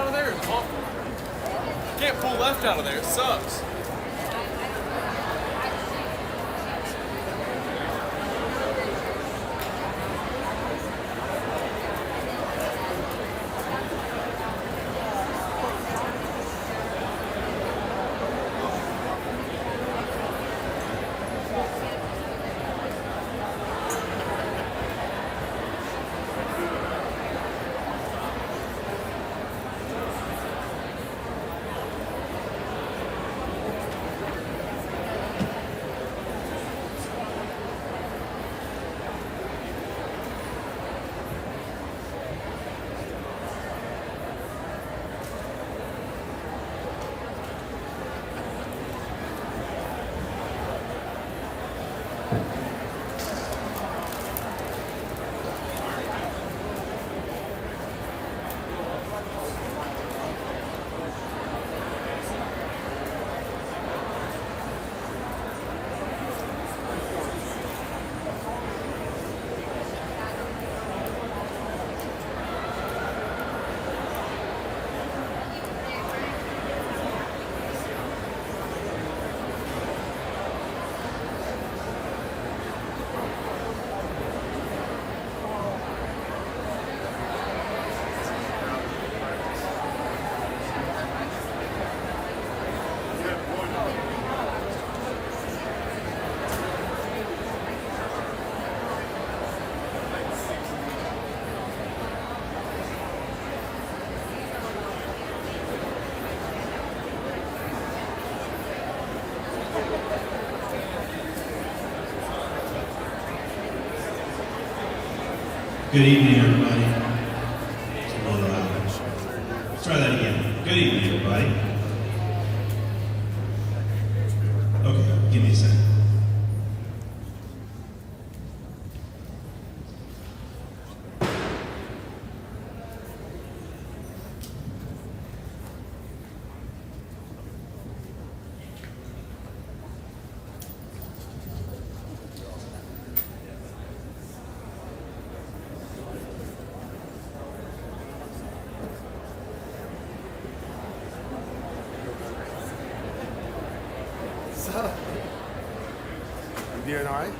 out of there is awful. You can't pull left out of there. It sucks. Good evening, everybody. It's a little loud. Let's try that again. Good evening, everybody. Okay, give me a second. You doing all right?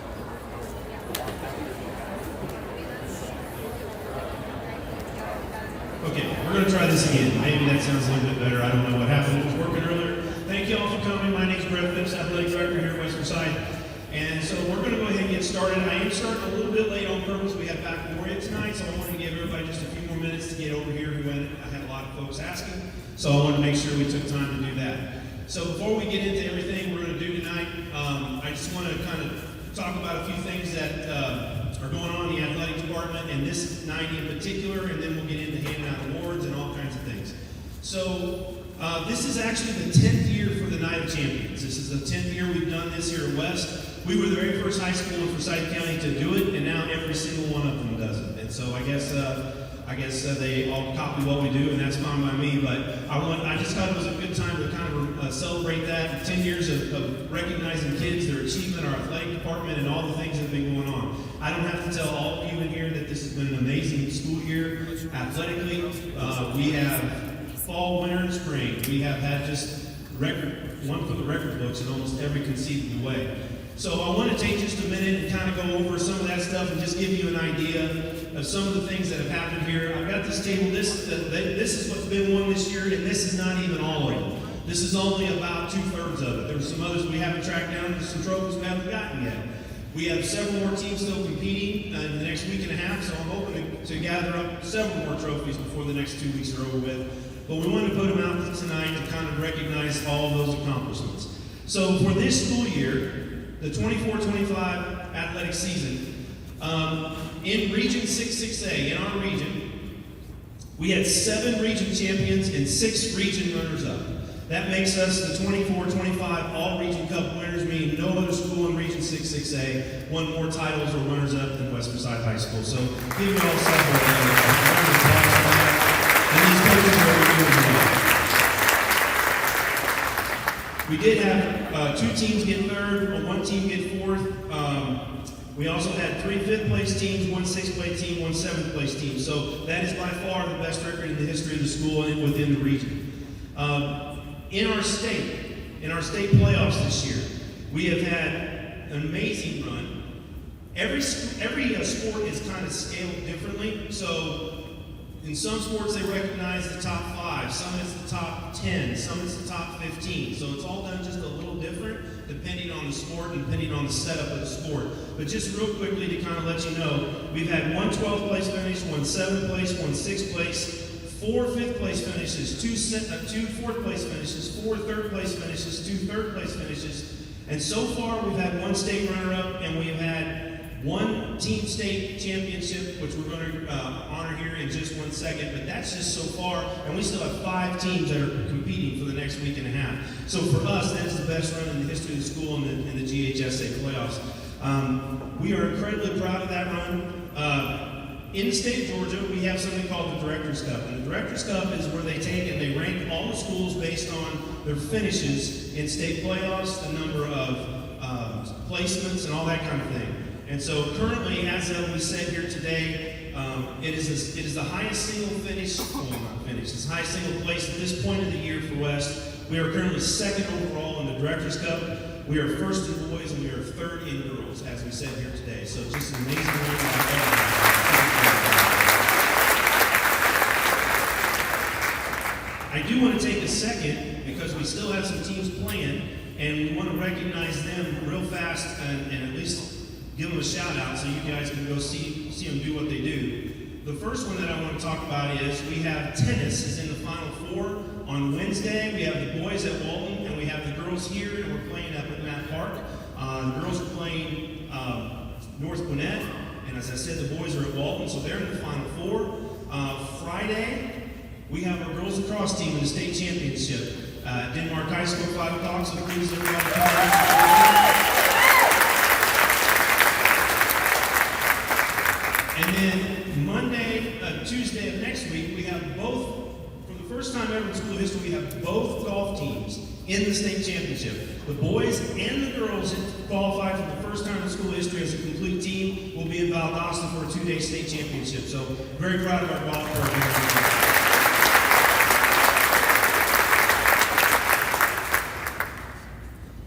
Okay, we're going to try this again. Maybe that sounds a little bit better. I don't know what happened. It was working earlier. Thank you all for coming. My name's Brett Phipps, athletic director here at Western Side. And so we're going to go ahead and get started. I am starting a little bit late on purpose. We have baccalaureate tonight, so I wanted to give everybody just a few more minutes to get over here. I had a lot of folks asking, so I wanted to make sure we took time to do that. So before we get into everything we're going to do tonight, I just want to kind of talk about a few things that are going on in the athletic department and this night in particular, and then we'll get into handing out awards and all kinds of things. So this is actually the 10th year for the Night of Champions. This is the 10th year we've done this here at West. We were the very first high school in Forsyth County to do it, and now every single one of them does it. And so I guess they all copy what we do, and that's fine by me. But I just thought it was a good time to kind of celebrate that 10 years of recognizing kids, their achievement, our athletic department, and all the things that have been going on. I don't have to tell all of you in here that this has been an amazing school year athletically. We have fall, winter, and spring. We have had just one for the record books in almost every conceivable way. So I want to take just a minute and kind of go over some of that stuff and just give you an idea of some of the things that have happened here. I've got this table. This is what's been won this year, and this is not even all of it. This is only about 2/3 of it. There were some others we haven't tracked down. There's some trophies we haven't gotten yet. We have several more teams still competing in the next week and a half, so I'm hoping to gather up several more trophies before the next 2 weeks are over with. But we wanted to put them out tonight to kind of recognize all of those accomplishments. So for this school year, the 24-25 athletic season, in Region 6-6A, in our region, we had 7 region champions and 6 region runners-up. That makes us the 24-25 all-region cup winners, meaning no other school in Region 6-6A won more titles or runners-up than West Forsyth High School. So give me all support. And these coaches are doing well. We did have 2 teams get 3rd, 1 team get 4th. We also had 3 fifth-place teams, 1 sixth-place team, 1 seventh-place team. So that is by far the best record in the history of the school and within the region. In our state playoffs this year, we have had an amazing run. Every sport is kind of scaled differently. So in some sports, they recognize the top 5. Some it's the top 10. Some it's the top 15. So it's all done just a little different depending on the sport and depending on the setup of the sport. But just real quickly to kind of let you know, we've had 1 12th place finish, 1 7th place, 1 6th place, 4 5th place finishes, 2 4th place finishes, 4 3rd place finishes, 2 3rd place finishes. And so far, we've had 1 state runner-up, and we've had 1 team state championship, which we're going to honor here in just 1 second, but that's just so far, and we still have 5 teams that are competing for the next week and a half. So for us, that is the best run in the history of the school in the GHSA playoffs. We are incredibly proud of that run. In the state of Georgia, we have something called the Director's Cup, and the Director's Cup is where they take and they rank all the schools based on their finishes in state playoffs, the number of placements, and all that kind of thing. And so currently, as we said here today, it is the highest single finish, well not finish, it's the highest single place at this point of the year for West. We are currently 2nd overall in the Director's Cup. We are 1st in boys and we are 3rd in girls, as we said here today. So just an amazing run. I do want to take a second, because we still have some teams playing, and we want to recognize them real fast and at least give them a shout out so you guys can go see them do what they do. The first one that I want to talk about is we have tennis is in the Final Four on Wednesday. We have the boys at Walton and we have the girls here, and we're playing up at Matt Park. The girls are playing North Gwinnett, and as I said, the boys are at Walton, so they're in the Final Four. Friday, we have our girls lacrosse team in the state championship. Denmark High School, 5 o'clock, so please everybody. And then Tuesday of next week, we have both, for the first time ever in school history, we have both golf teams in the state championship. The boys and the girls that qualified for the first time in school history as a complete team will be in Valdosta for a 2-day state championship. So very proud of our golf program.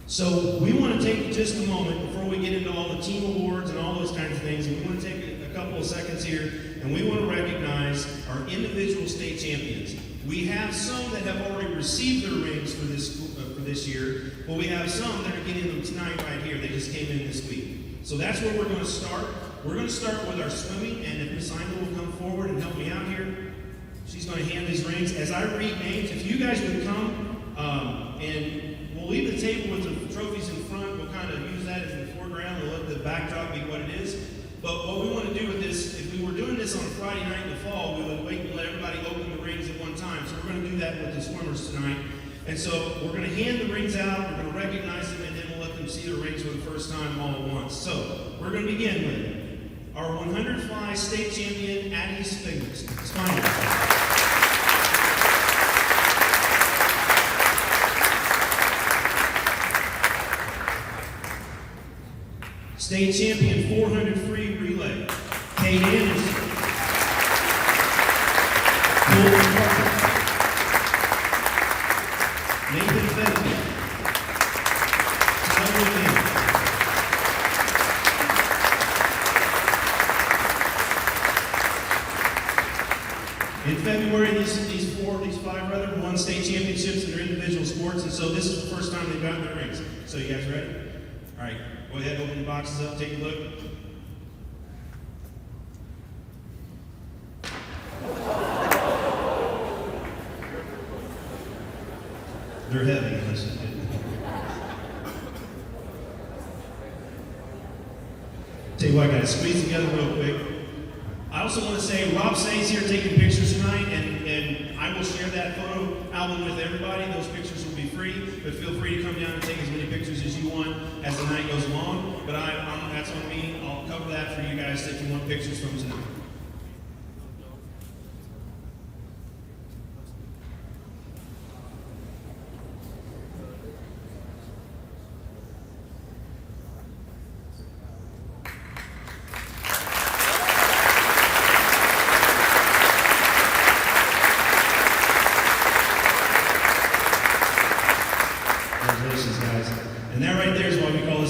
So we want to take just a moment before we get into all the team awards and all those kinds of things, and we want to take a couple of seconds here, and we want to recognize our individual state champions. We have some that have already received their rings for this year, but we have some that are getting them tonight right here. They just came in this week. So that's where we're going to start. We're going to start with our swimming, and if Miss Heindel will come forward and help me out here, she's going to hand these rings. As I read names, if you guys would come, and we'll leave the table with the trophies in front. We'll kind of use that as the foreground. We'll let the backdrop be what it is. But what we want to do with this, if we were doing this on a Friday night in the fall, we would wait and let everybody open the rings at one time. So we're going to do that with the swimmers tonight. And so we're going to hand the rings out. We're going to recognize them, and then we'll let them see the rings for the first time all at once. So we're going to begin with our 100 fly state champion, Addie Spiner. State champion 400 free relay, Kate Anderson. Nathan Fenton. Tyler Lynn. In February, these 5 rather won state championships in their individual sports, and so this is the first time they've gotten their rings. So you guys ready? All right. Go ahead, open the boxes up, take a look. They're heavy, listen. Tell you what, guys, squeeze together real quick. I also want to say Rob Say's here taking pictures tonight, and I will share that photo album with everybody. Those pictures will be free, but feel free to come down and take as many pictures as you want as the night goes along. But that's on me. I'll cover that for you guys if you want pictures from tonight.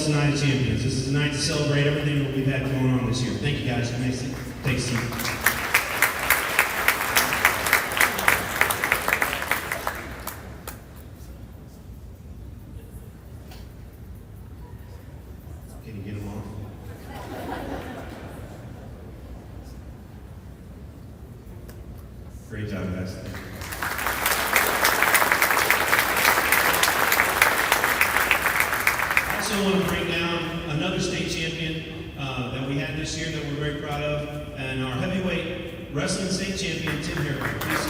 is the night of champions. This is the night to celebrate everything that we've had going on this year. Thank you guys. You may take a seat. Can you get them off? Great job, guys. I also want to bring down another state champion that we had this year that we're very proud of, and our heavyweight wrestling state champion, Tim Harrigan. Please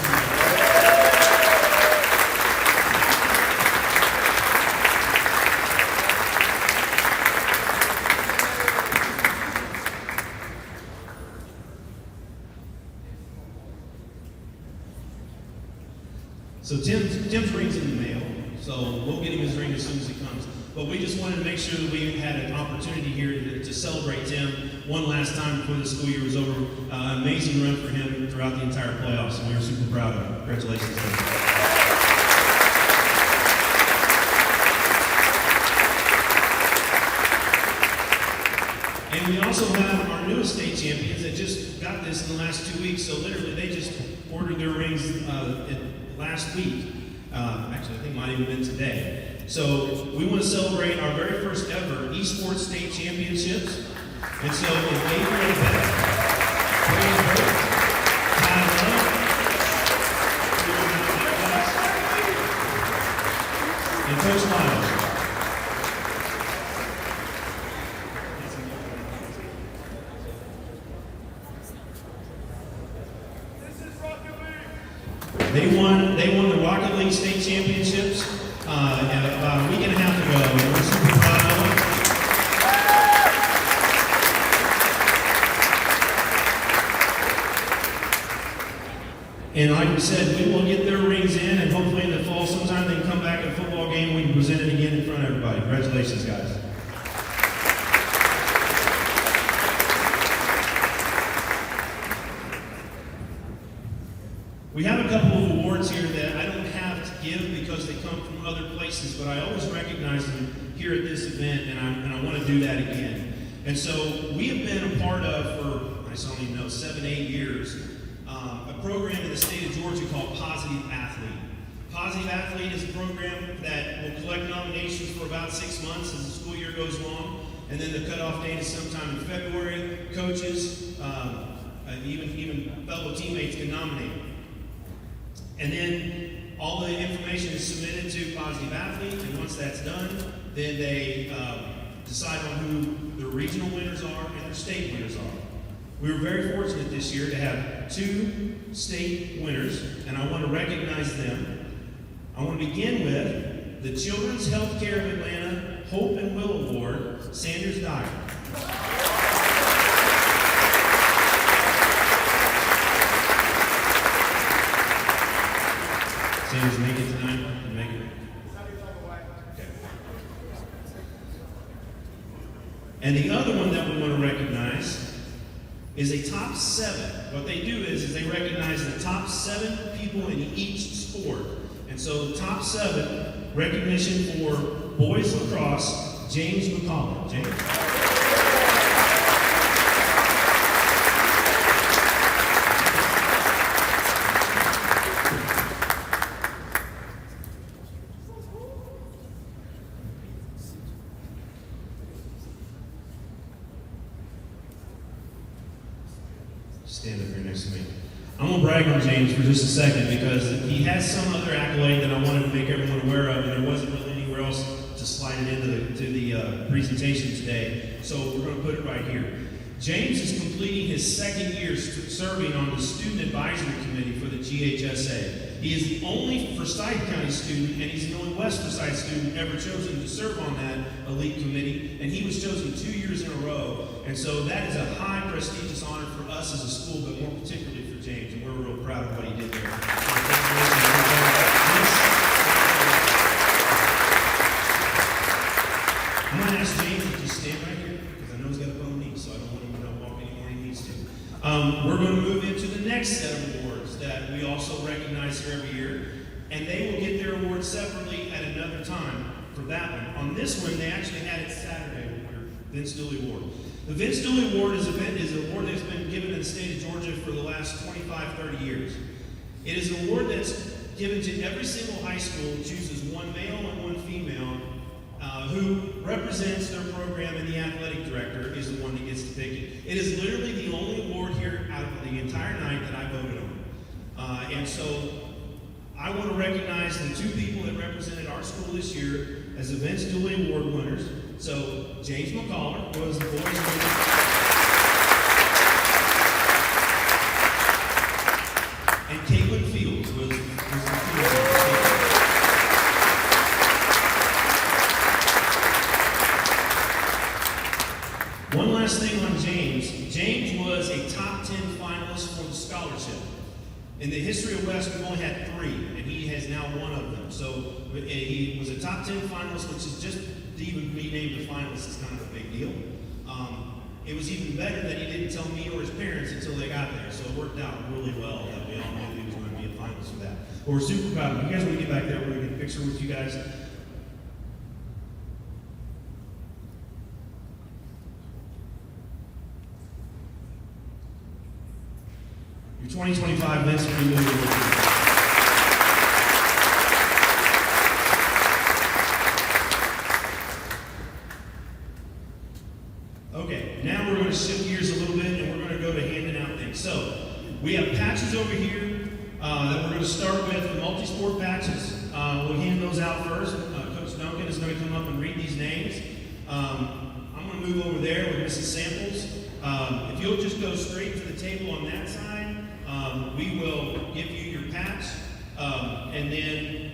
So Tim's ring's in the mail, so we'll get him his ring as soon as he comes. But we just wanted to make sure that we had an opportunity here to celebrate Tim one last time before the school year was over. An amazing run for him throughout the entire playoffs, and we were super proud of him. Congratulations, Tim. And we also have our newest state champions that just got this in the last 2 weeks, so literally they just ordered their rings last week. Actually, I think it might have even been today. So we want to celebrate our very first ever esports state championships. And so if Avery and Beth, Brady Burke, Todd Love, and Coach Miles. They won the Rocket League state championships about a week and a half ago, and we're super proud of them. And like we said, we will get their rings in, and hopefully in the fall sometime they can come back at a football game and we can present it again in front of everybody. Congratulations, guys. We have a couple of awards here that I don't have to give because they come from other places, but I always recognize them here at this event, and I want to do that again. And so we have been a part of, for I don't even know, 7, 8 years, a program in the state of Georgia called Positive Athlete. Positive Athlete is a program that will collect nominations for about 6 months as the school year goes long, and then the cutoff date is sometime in February. Coaches, even fellow teammates can nominate. And then all the information is submitted to Positive Athlete, and once that's done, then they decide on who the regional winners are and their state winners are. We were very fortunate this year to have 2 state winners, and I want to recognize them. I want to begin with the Children's Healthcare of Atlanta Hope and Will Award, Sanders Dyer. Sanders, make it tonight? Make it. Okay. And the other one that we want to recognize is a top 7. What they do is they recognize the top 7 people in each sport. And so the top 7 recognition for boys lacrosse, James McCollum. James? Stand up here next to me. I'm going to brag on James for just a second because he has some other accolade that I wanted to make everyone aware of, and there wasn't really anywhere else to slide it into the presentation today. So we're going to put it right here. James is completing his 2nd year serving on the Student Advisory Committee for the GHSA. He is the only Forsyth County student, and he's the only West Forsyth student ever chosen to serve on that elite committee, and he was chosen 2 years in a row. And so that is a high prestigious honor for us as a school, but more particularly for James, and we're real proud of what he did there. I'm going to ask James to just stand right here, because I know he's got a bum knee, so I don't want him to walk anymore than he needs to. We're going to move into the next set of awards that we also recognize here every year, and they will get their awards separately at another time. for that one. On this one, they actually had it Saturday, Vince Dooley Award. The Vince Dooley Award is an award that's been given in the state of Georgia for the last 25, 30 years. It is an award that's given to every single high school, chooses one male and one female, who represents their program, and the athletic director is the one that gets to pick it. It is literally the only award here out of the entire night that I voted on. And so I want to recognize the two people that represented our school this year as the Vince Dooley Award winners. So James McCollar was the boys' winner. And Caitlin Fields was the field winner. One last thing on James. James was a top 10 finalist for the scholarship. In the history of West, we've only had 3, and he has now one of them. So he was a top 10 finalist, which is just to even be named a finalist is kind of a big deal. It was even better that he didn't tell me or his parents until they got there. So it worked out really well that we all knew he was going to be a finalist for that. But we're super proud of him. You guys want to get back there? We're going to get a picture with you guys. Your 2025 Vince Dooley Award. Okay, now we're going to shift gears a little bit, and we're going to go to handing out things. So, we have patches over here that we're going to start with, the multi-sport patches. We'll hand those out first. Coach Duncan is going to come up and read these names. I'm going to move over there with Mrs. Samples. If you'll just go straight to the table on that side, we will give you your patch, and then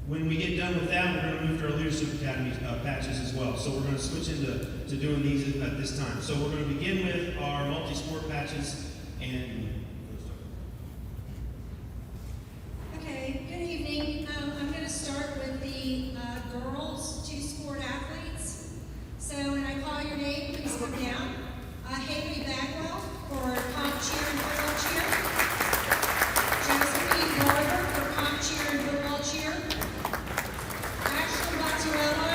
when we get done with that, we're going to move to our Leadership Academy patches as well. So we're going to switch into doing these at this time. So we're going to begin with our multi-sport patches. And okay, good evening. I'm going to start with the girls 2-sport athletes. So when I call your name, please come down. Haley Bagwell for comp cheer and football cheer. Josephine Barber for comp cheer and football cheer. Ashley Mattarello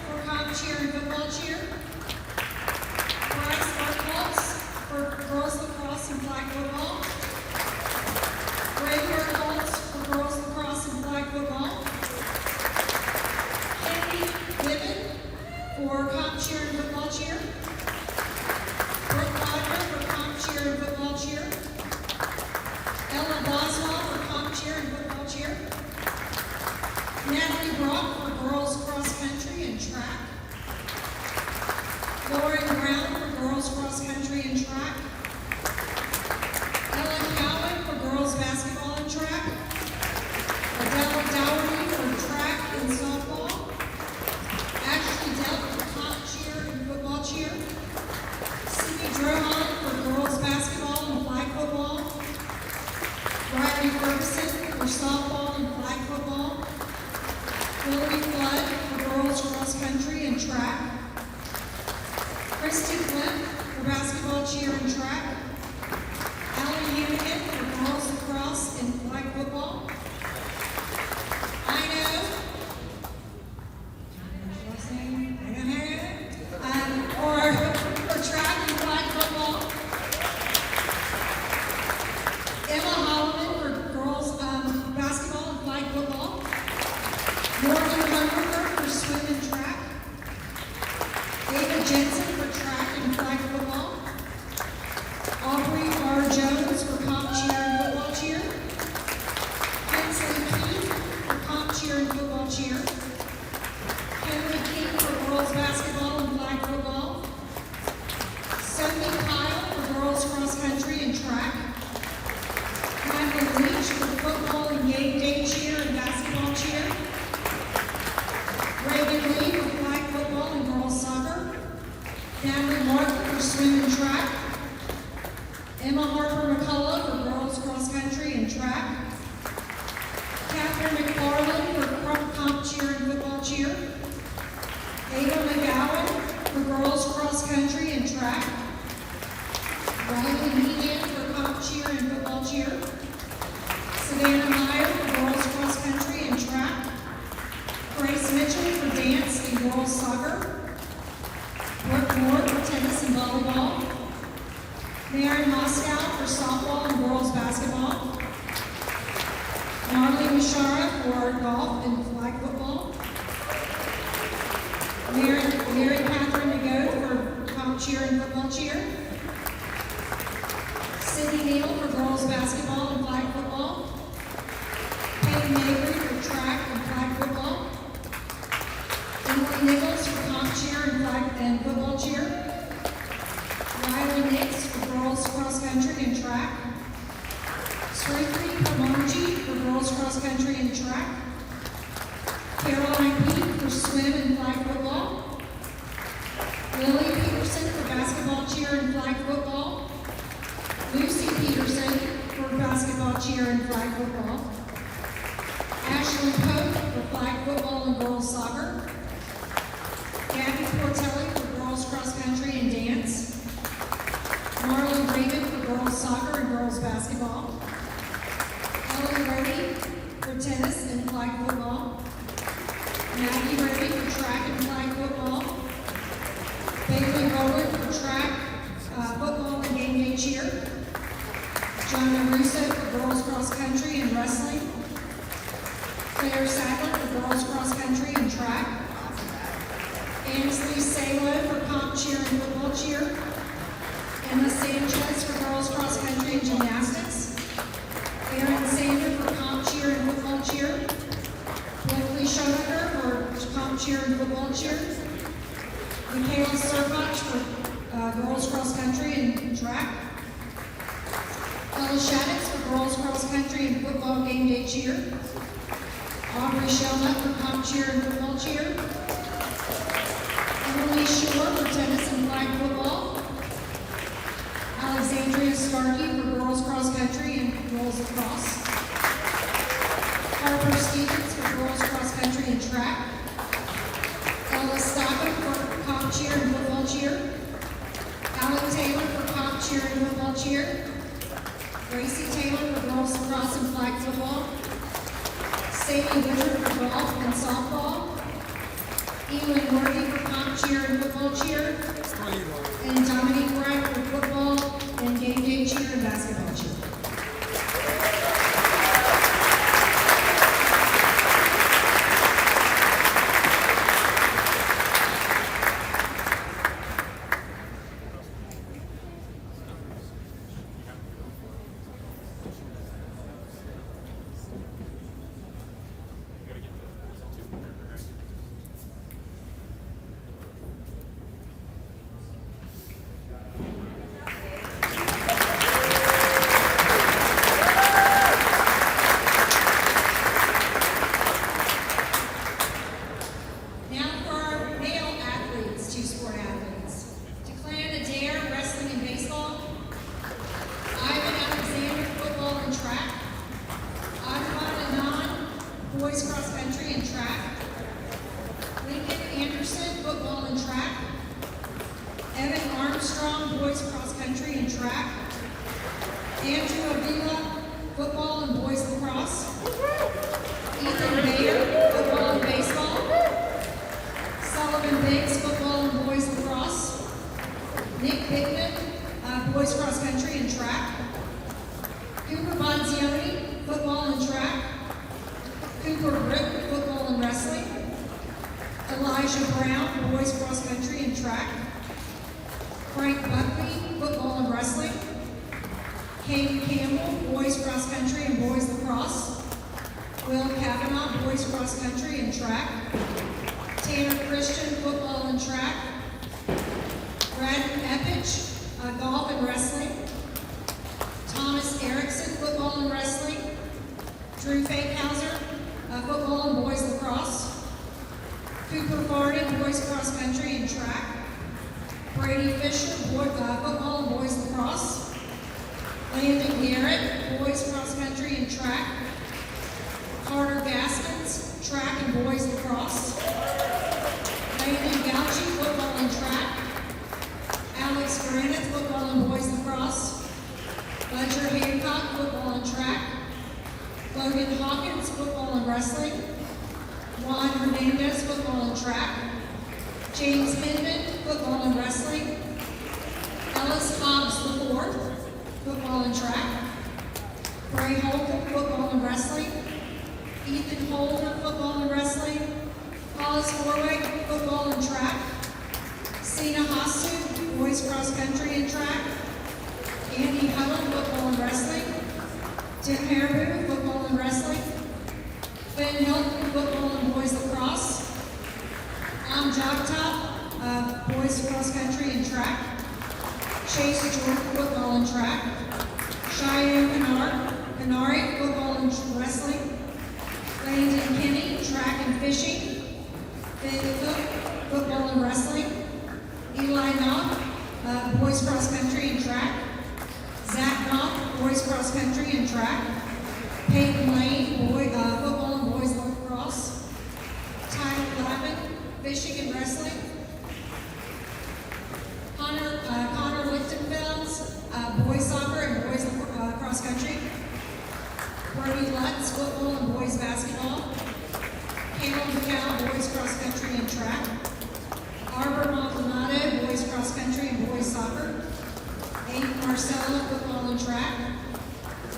for comp cheer and football cheer. Bryce Bartholtz for girls lacrosse and flag football. Ray Bartholtz for girls lacrosse and flag football. Kennedy Gibbon for comp cheer and football cheer. Brooke Wagner for comp cheer and football cheer. Ella Boswell for comp cheer and football cheer. Natalie Brock for girls cross country and track. Lauren Brown for girls cross country and track. Ellen Cowan for girls basketball and track. Adela Dougherty for track and softball. Ashley Delp for comp cheer and football cheer. Drohan for girls basketball and flag football. Riley Ferguson for softball and flag football. Hillary Flood for girls cross country and track. Christy Flint for basketball, cheer, and track. Allie Hannigan for girls lacrosse and flag football. For track and flag football. Emma Holloman for girls basketball and flag football. Morgan Humberger for swim and track. David Jensen for track and flag football. Aubrey R. Jones for comp cheer and football cheer. Kinsley Keith for comp cheer and football cheer. Henry King for girls basketball and flag football. Sophie Kyle for girls cross country and track. Madeline Leach for football and game day cheer and basketball cheer. Reagan Lee for flag football and girls soccer. Natalie Martin for swim and track. Emma Harper McCullough for girls cross country and track. Catherine McFarland for comp cheer and football cheer. Ada McGowan for girls cross country and track. Riley Meehan for comp cheer and football cheer. Savannah Meyer for girls cross country and track. Grace Moscow for softball and girls basketball. Marley Mishara for golf and flag football. Mary Catherine Nago for comp cheer and football cheer. Cindy Neal for girls basketball and flag football. Peggy Mabry for track and flag football. Emily Nichols for comp cheer and flag and football cheer. Riley Nix for girls cross country and track. Srikri Kamarji for girls cross country and track. Caroline Peak for swim and flag football. Lily Peterson for basketball cheer and flag football. Lucy Peterson for basketball cheer and flag football. Ashley Pope for flag football and girls soccer. Gabby Portelli for girls cross country and dance. Marlon Raymond for girls soccer and girls basketball. Ellen Brody for tennis and flag football. Maggie Brody for track and flag football. Bailey Rowland for track, football and game day cheer. John Russo for girls cross country and wrestling. Claire Sadler for girls cross country and track. Ansley Salo for comp cheer and football cheer. Emma Sanchez for girls cross country and gymnastics. Erin Sander for comp cheer and football cheer. Blakely Schoenecker for comp cheer and football cheer. Michaela Servach for girls cross country and track. Ella Shaddix for girls cross country and football game day cheer. Aubrey Shelnut for comp cheer and football cheer. Emily Shore for tennis and flag football. Alexandria Starkey for girls cross country and girls lacrosse. Harper Stevens for girls cross country and track. Ella Stockham for comp cheer and football cheer. Alec Taylor for comp cheer and football cheer. Gracie Taylor for girls lacrosse and flag football. Sadie Woodard for golf and softball. Elin Worthy for comp cheer and football cheer. And Dominique Wright for football and game day cheer and basketball cheer. Boys cross country and track. Lincoln Anderson, football and track. Evan Armstrong, boys cross country and track. Andrew Avila, football and boys lacrosse. Ethan Bayer, football and baseball. Sullivan Biggs, football and boys lacrosse. Nick Bigman, boys cross country and track. Cooper Bonzioni, football and track. Cooper Brick, football and wrestling. Elijah Brown, boys cross country and track. Frank Buckley, football and wrestling. Caden Campbell, boys cross country and boys lacrosse. Will Kavanaugh, boys cross country and track. Tanner Christian, football and track. Brad Epich, golf and wrestling. Thomas Erickson, football and wrestling. Drew Fakehauser, football and boys lacrosse. Cooper Varden, boys cross country and track. Brady Fisher, football and boys lacrosse. Landon Garrett, boys cross country and track. Carter Gaskins, track and boys lacrosse. Landon Gauchi, football and track. Alex Granite, football and boys lacrosse. Ledger Hancock, football and track. Logan Hawkins, football and wrestling. Juan Hernandez, football and track. James Hinman, football and wrestling. Ellis Hobbs IV, football and track. Bray Holden, football and wrestling. Ethan Holder, football and wrestling. Hollis Warwick, football and track. Sina Hasu, boys cross country and track. Andy Hudlin, football and wrestling. Tim Haribu, football and wrestling. Ben Hilton, football and boys lacrosse. Jogtop, boys cross country and track. Chase Jordan, football and track. Cheyenne Canari, football and wrestling. Landon Kinney, track and fishing. Ben Cook, football and wrestling. Eli Knopf, boys cross country and track. Zach Knopf, boys cross country and track. Peyton Lane, football and boys lacrosse. Tyler Glavin, fishing and wrestling. Connor Lichtenfels, boys soccer and boys cross country. Brody Lutz, football and boys basketball. Caleb McCall, boys cross country and track. Arbor Maldonado, boys cross country and boys soccer. Abe Marcelo, football and track.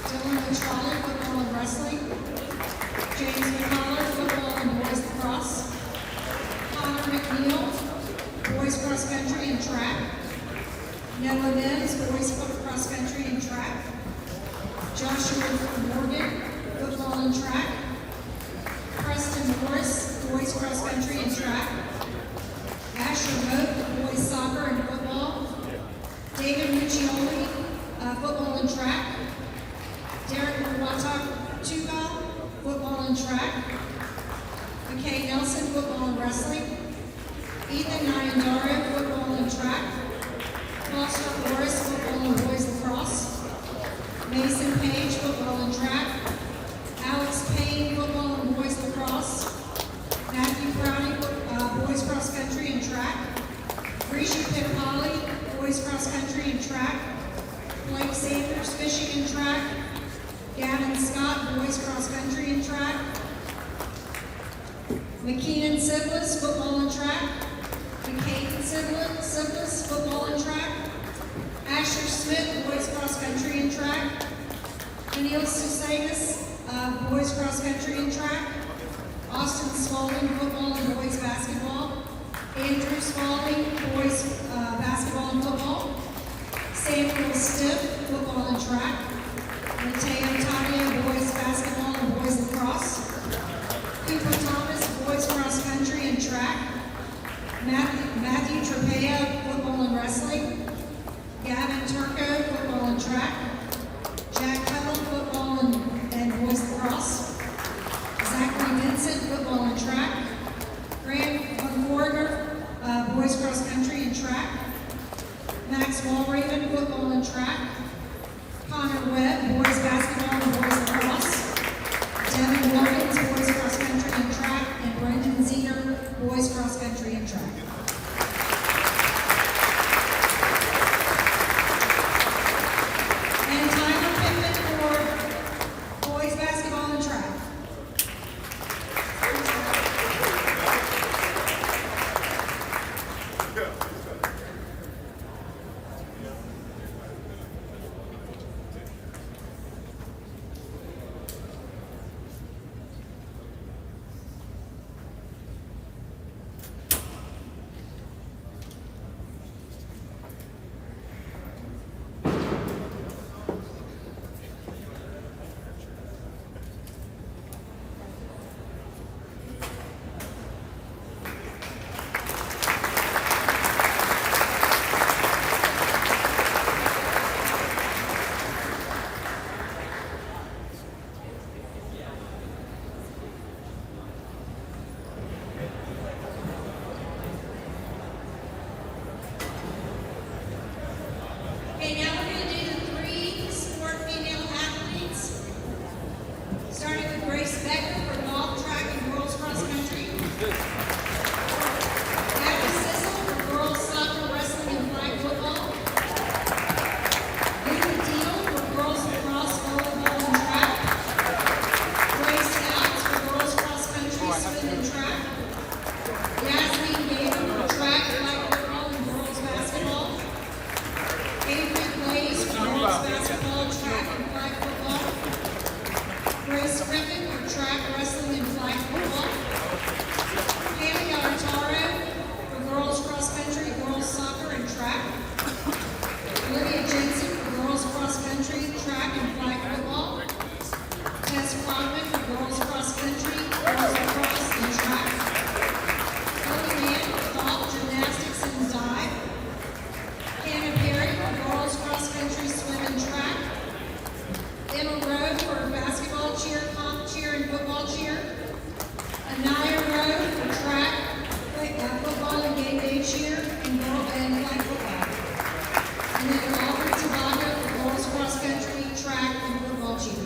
Dylan Petrala, football and wrestling. James McCullough, football and boys lacrosse. Connor McNeil, boys cross country and track. Noah Mims, boys cross country and track. Joshua Morgan, football and track. Preston Morris, boys cross country and track. Asher Moat, boys soccer and football. David Muccioli, football and track. Derek Tuka, football and track. McKay Nelson, football and wrestling. Ethan Nyandaro, football and track. Foster Morris, football and boys lacrosse. Mason Page, football and track. Alex Payne, football and boys lacrosse. Matthew Crowley, boys cross country and track. Risha Pipali, boys cross country and track. Blake Sanders, fishing and track. Gavin Scott, boys cross country and track. McKeenan Siblis, football and track. McCaden Siblis, football and track. Asher Smith, boys cross country and track. Anil Susanis, boys cross country and track. Austin Spalding, football and boys basketball. Andrew Spalding, boys basketball and football. Samuel Stiff, football and track. Mateo Tadia, boys basketball and boys lacrosse. Cooper Thomas, boys cross country and track. Matthew Trepea, football and wrestling. Gavin Turco, football and track. Jack Tuttle, football and boys lacrosse. Zachary Vincent, football and track. Grant Van Gorder, boys cross country and track. Max Walraven, football and track. Connor Webb, boys basketball and boys lacrosse. Devin Wilkins, boys cross country and track. And Brendan Zener, boys cross country and track. And time commitment for boys basketball and track. Okay, now we're going to do the three sport female athletes. Starting with Grace Becker for golf, track, and girls cross country. Abby Sissel for girls soccer, wrestling, and flag football. Lisa Deal for girls lacrosse, volleyball, and track. Grace Stouts for girls cross country, swim, and track. Yasmin Gator for track, flag football, and girls basketball. Avery Blaze for girls basketball Anaya Road for track, football and game day cheer, and flag football. And then Aubrey Tavaga for girls cross country, track, and football cheer.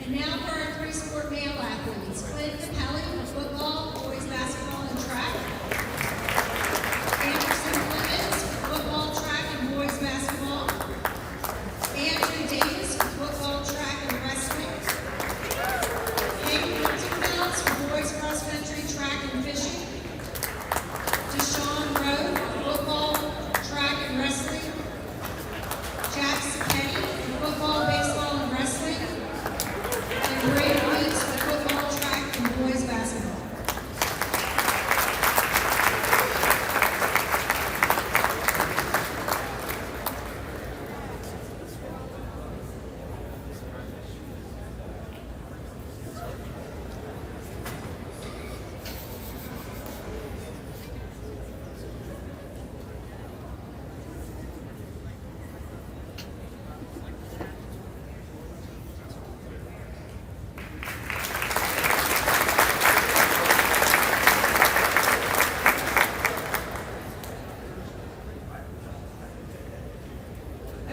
And now for our three-sport male athletes. Clint Capelli for football, boys basketball, and track. Anderson Clemens for football, track, and boys basketball. Andrew Davis for football, track, and wrestling. Hayden Mills for boys cross country, track, and fishing. Deshaun Rowe for football, track, and wrestling. Jack Sapetti for football, baseball, and wrestling. And Brady Weeks for football, track, and boys basketball.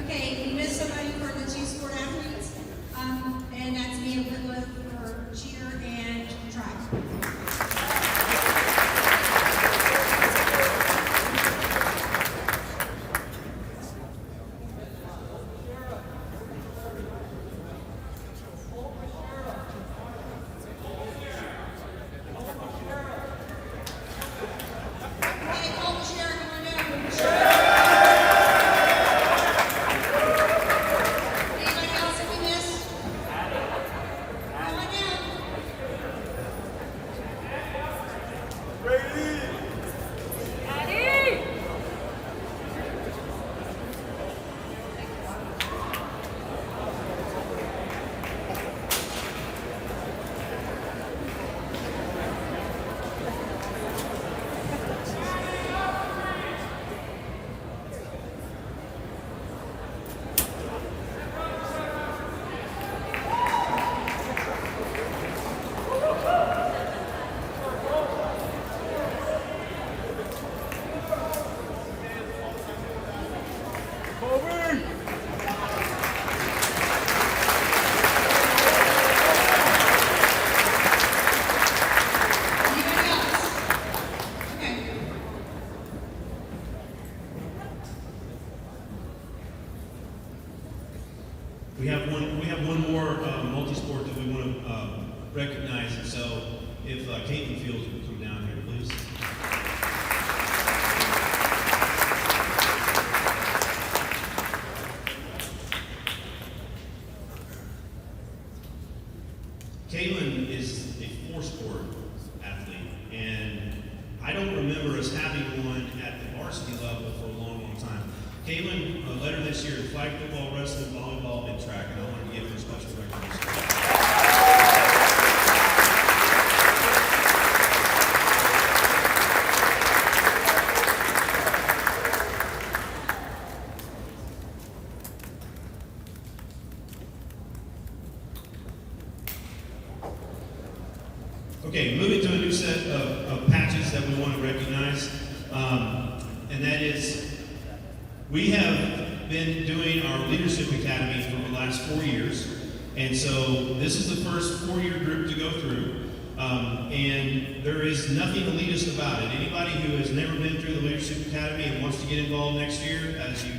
Okay, we missed somebody for the two-sport athletes, and that's Neil Whitlow for cheer and track. Okay, Colton Sherrick, come on down. Anybody else that we missed? Come on down. Anybody else? Okay. We have one more multi-sport that we want to recognize, and so if Caitlin Fields would come down here, please. Caitlin is a four-sport athlete, and I don't remember us having one at the varsity level for a long, long time. Caitlin led her this year in flag football, wrestling, volleyball, and track, and I wanted to give her special recognition. Okay, moving to a new set of patches that we want to recognize, and that is, we have been doing our Leadership Academy for the last 4 years, and so this is the first 4-year group to go through, and there is nothing elitist about it. Anybody who has never been through the Leadership Academy and wants to get involved next year, as you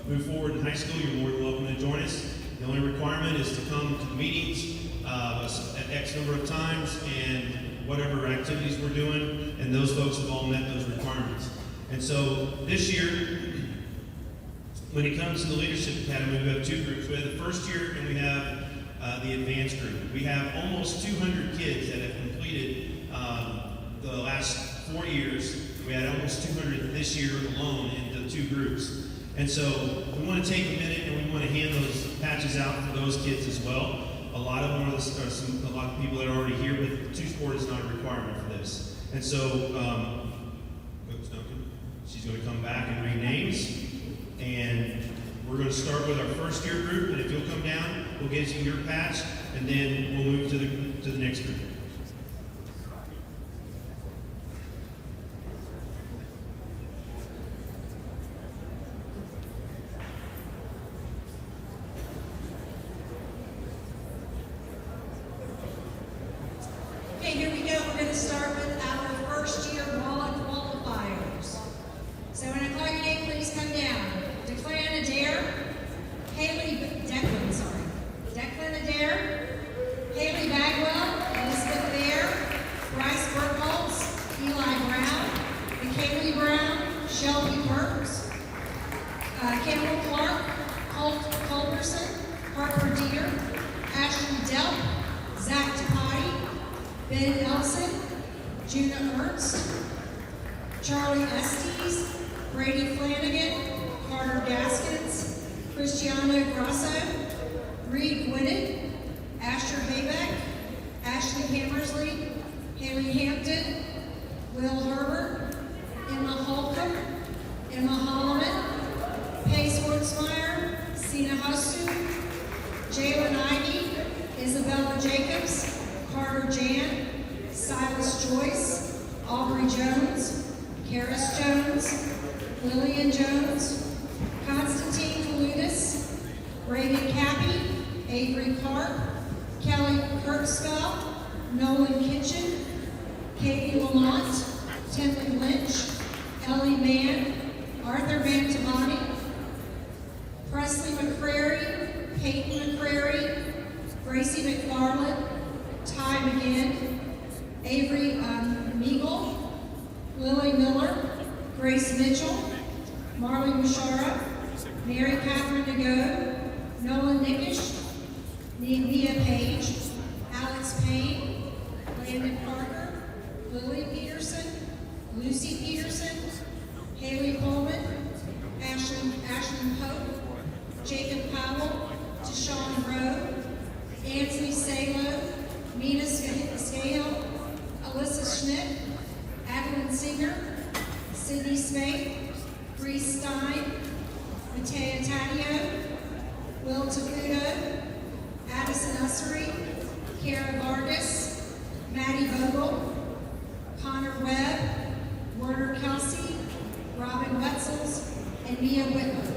move forward in high school, you're more than welcome to join us. The only requirement is to come to the meetings at X number of times and whatever activities we're doing, and those folks have all met those requirements. And so this year, when it comes to the Leadership Academy, we have two groups. We have the first year and we have the advanced group. We have almost 200 kids that have completed 4 years. We had almost 200 this year alone in the 2 groups. And so we want to take a minute and we want to hand those patches out for those kids as well. A lot of them a lot of people that are already here, but 2-sport is not a requirement for this. And so, Coach Duncan, she's going to come back and read names. And we're going to start with our first year group, and if you'll come down, we'll get you your patch, and then we'll move to the next group. Okay, here we go. We're going to start with our first year wallet qualifiers. So when I call your name, please come down. Declan Adair, Declan Adair, Haley Bagwell, Elizabeth Bear, Bryce Burkholz, Eli Brown, McKaylee Brown, Shelby Burks, Campbell Clark, Colt Culberson, Harper Deere, Ashley Delp, Zach Tapati, Ben Elson, Juna Ernst, Charlie Estes, Brady Flanagan, Carter Gaskins, Cristiano Grasso, Reed Gwynedd, Asher Haybeck, Ashley Hammersley, Haley Hampton, Will Herbert, Emma Holcomb, Emma Holloman, Pace Wurtzmeyer, Sina Hustu, Jalen Ivey, Isabella Jacobs, Carter Jan, Silas Joyce, Aubrey Jones, Karis Jones, Lillian Jones, Constantine Kalutis, Reagan Cappy, Avery Clark, Kelly Kirkspell, Nolan Kitchen, Katie Lamont, Timothy Lynch, Ellie Mann, Arthur Mantovani, Presley McCrary, Peyton McCrary, Gracie McFarland, Ty McGinn, Avery Meagle, Lily Miller, Grace Mitchell, Marley Mushara, Mary Catherine Nago, Nolan Nickish, Nia Page, Alex Payne, Landon Parker, Lily Peterson, Lucy Peterson, Haley Coleman, Ashlyn Pope, Jacob Powell, Deshaun Rowe, Anthony Salo, Mina Scale, Alyssa Schmidt, Adeline Singer, Sydney Smith, Bree Stein, Matea Taddeo, Will Tabudo, Addison Ussery, Kara Vargas, Maddie Vogel, Connor Webb, Werner Kelsey, Robin Wetzels, and Mia Whitman.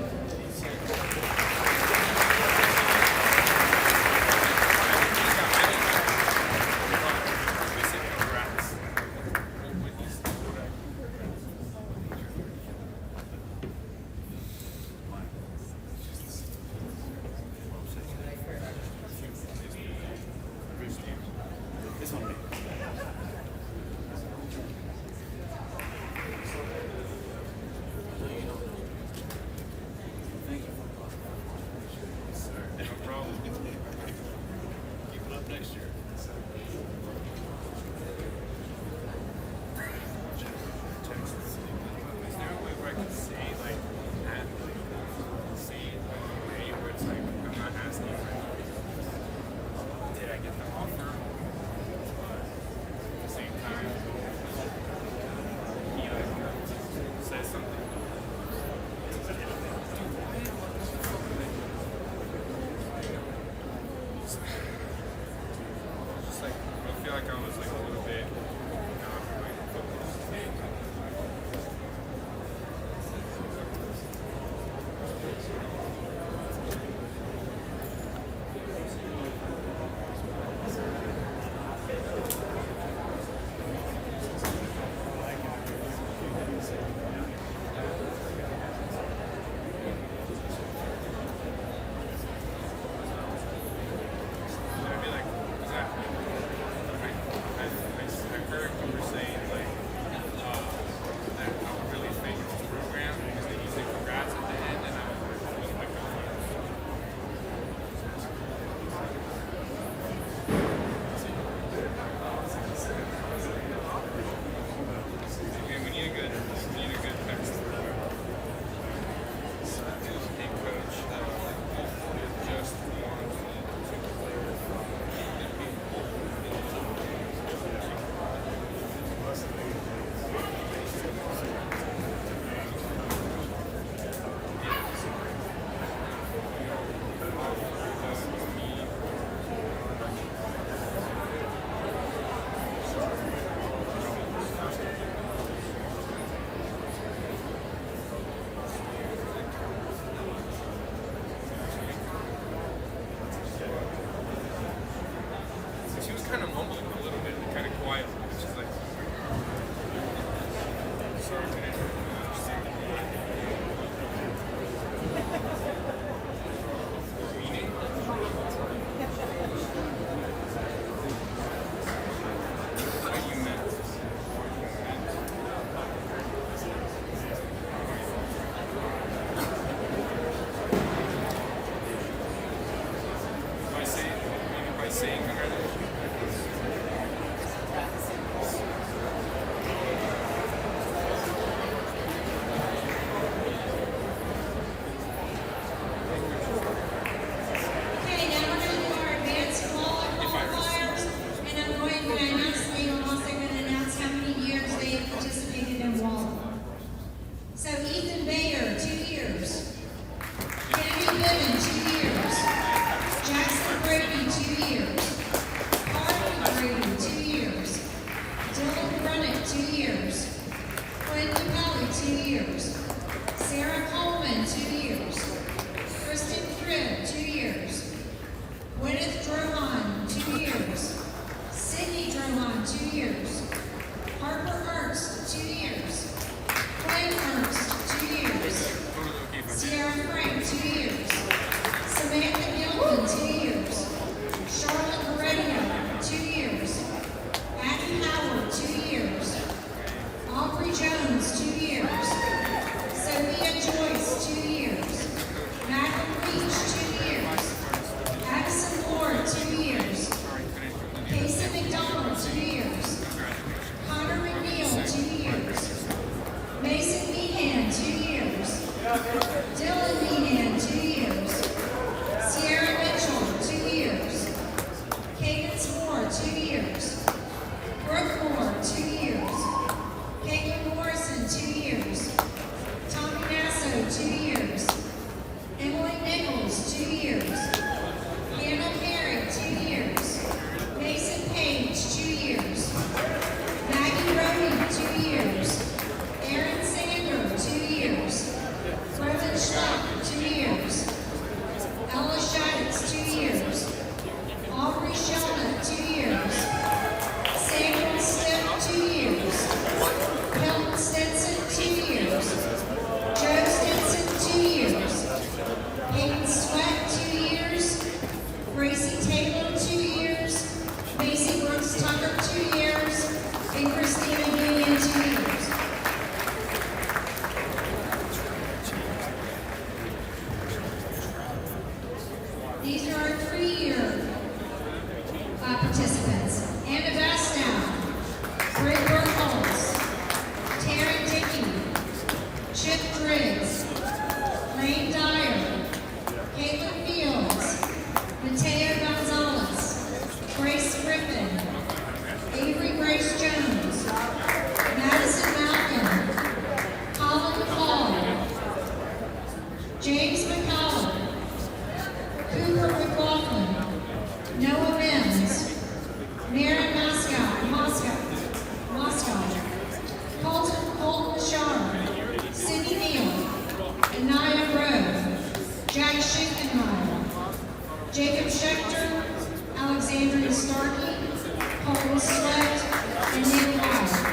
2 years. Quinn Capelli, 2 years. Sarah Coleman, 2 years. Kristen Cribb, 2 years. Gwyneth Drohan, 2 years. Sydney Drohan, 2 years. Harper Ernst, 2 years. Quinn Ernst, 2 years. Sierra Frank, 2 years. Samantha Gilman, 2 years. Charlotte Heredia, 2 years. Abby Howard, 2 years. Aubrey Jones, 2 years. Sophia Joyce, 2 years. Madeline Leach, 2 years. Addison Ford, 2 years. Casey McDonald, 2 years. Connor McNeil, 2 years. Mason Meehan, 2 years. Dylan Meehan, 2 years. Sierra Mitchell, 2 years. Cadence Moore, 2 years. Brooke Moore, 2 years. Caitlin Morrison, 2 years. Tommy Nasso, 2 years. Emily Nichols, 2 years. Hannah Perry, 2 years. Mason Page, 2 years. Maggie Roby, 2 years. Aaron Sander, 2 years. Roman Schlock, 2 years. Ella Shaddix, 2 years. Aubrey Shelton, 2 years. Samuel Stipp, 2 years. Hilton Stinson, 2 years. Joe Stinson, 2 years. Peyton Sweat, 2 years. Gracie Taylor, 2 years. Macy Brooks Tucker, 2 years. And Christina Union, 2 years. These are our 3-year participants. Anna Bastow, Greg Burkholz, Taryn Dickey, Chip Driggs, Lane Dyer, Caitlin Fields, Mateo Gonzalez, Grace Griffin, Avery Grace Jones, Madison Malcolm, Colin Paul, James McCollum, Cooper McLaughlin, Noah Mims, Maren Moscow, Colton Bashar, Cindy Neal, Anaya Rowe, Jack Schinkenmeyer, Jacob Schechter, Alexandria Starkey, Colton Sweat, and Nick Lauer.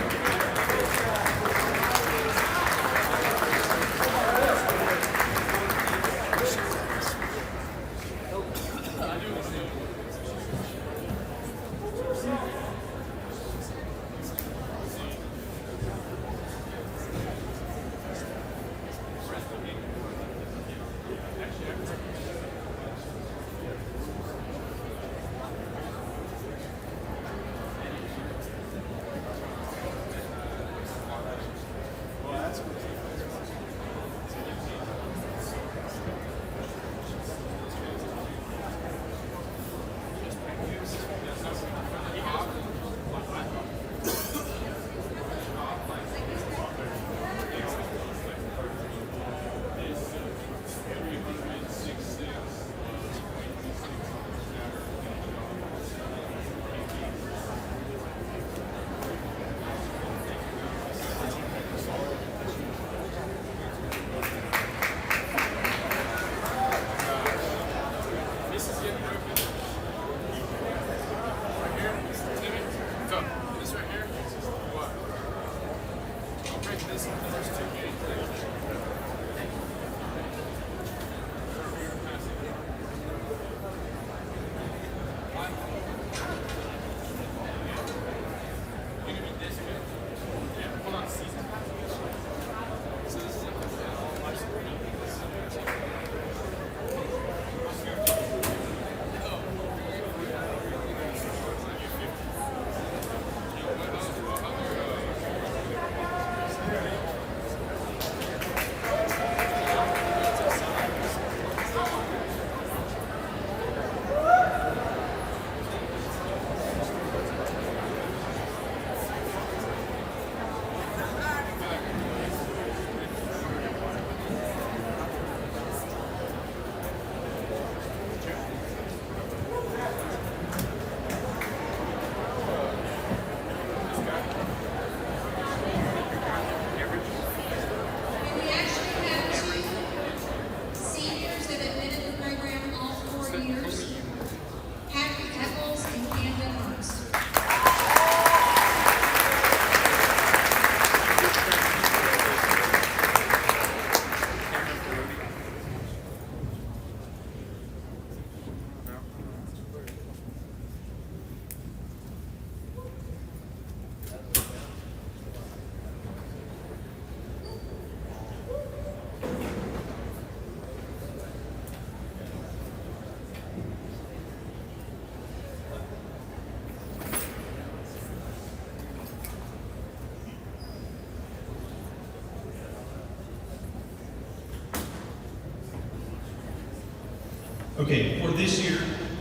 Okay, for this year,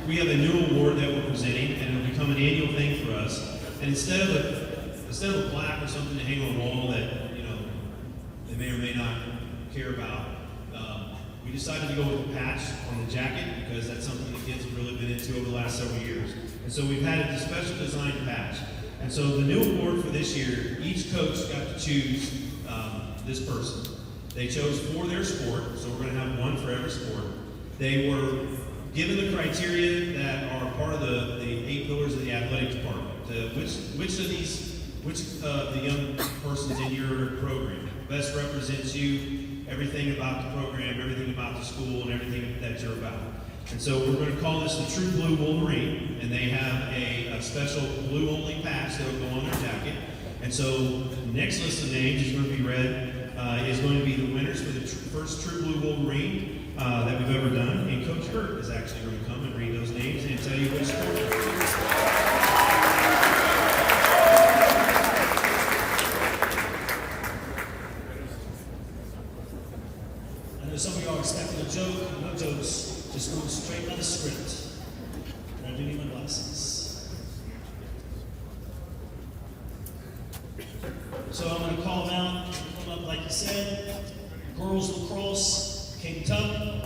we have a new award that we're presenting, and it'll become an annual thing for us. And instead of a plaque or something to hang on a wall that, you know, they may or may not care about, we decided to go with a patch on the jacket because that's something the kids have really been into over the last several years. And so we've had a special designed patch. And so the new award for this year, each coach got to choose this person. They chose for their sport, so we're going to have one for every sport. They were given the criteria that are part of the 8 pillars of the athletic department. Which of the young persons in your program best represents you, everything about the program, everything about the school, and everything that you're about. And so we're going to call this the True Blue Wolverine, and they have a special blue-only patch that will go on their jacket. And so the next list of names is going to be read, is going to be the winners for the first True Blue Wolverine that we've ever done. And Coach Kurt is actually going to come and read those names and tell you which sport they're from. Some of y'all are expecting a joke. No jokes. Just going straight by the script. And I do need my glasses. So I'm going to call them out. Come up like you said. Girls lacrosse, King Tub.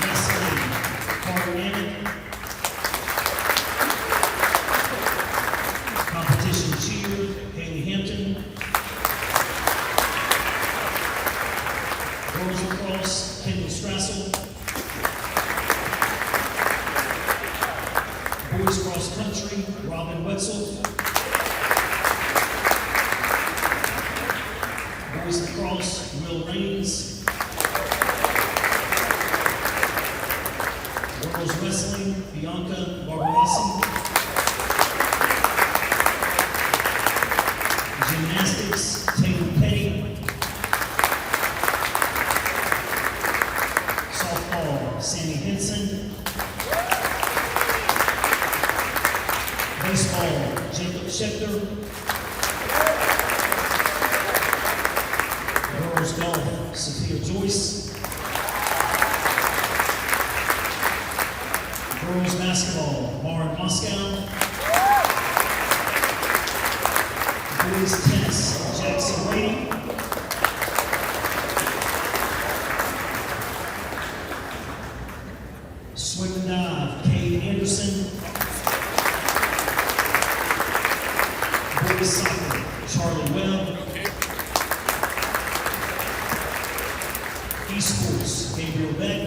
Wrestling, Carter Manning. Competition cheer, Haley Hampton. Girls lacrosse, Kendall Strassel. Boys cross country, Robin Wetzel. Boys lacrosse, Will Raines. Girls wrestling, Bianca Barbarossi. Gymnastics, Taylor Petty. Softball, Sammy Henson. Baseball, Jacob Schechter. Girls golf, Sophia Joyce. Girls basketball, Mara Moscow. Boys tennis, Jackson Brady. Swim and dive, Cade Anderson. Boys soccer, Charlie Webb. Esports, Gabriel Beck.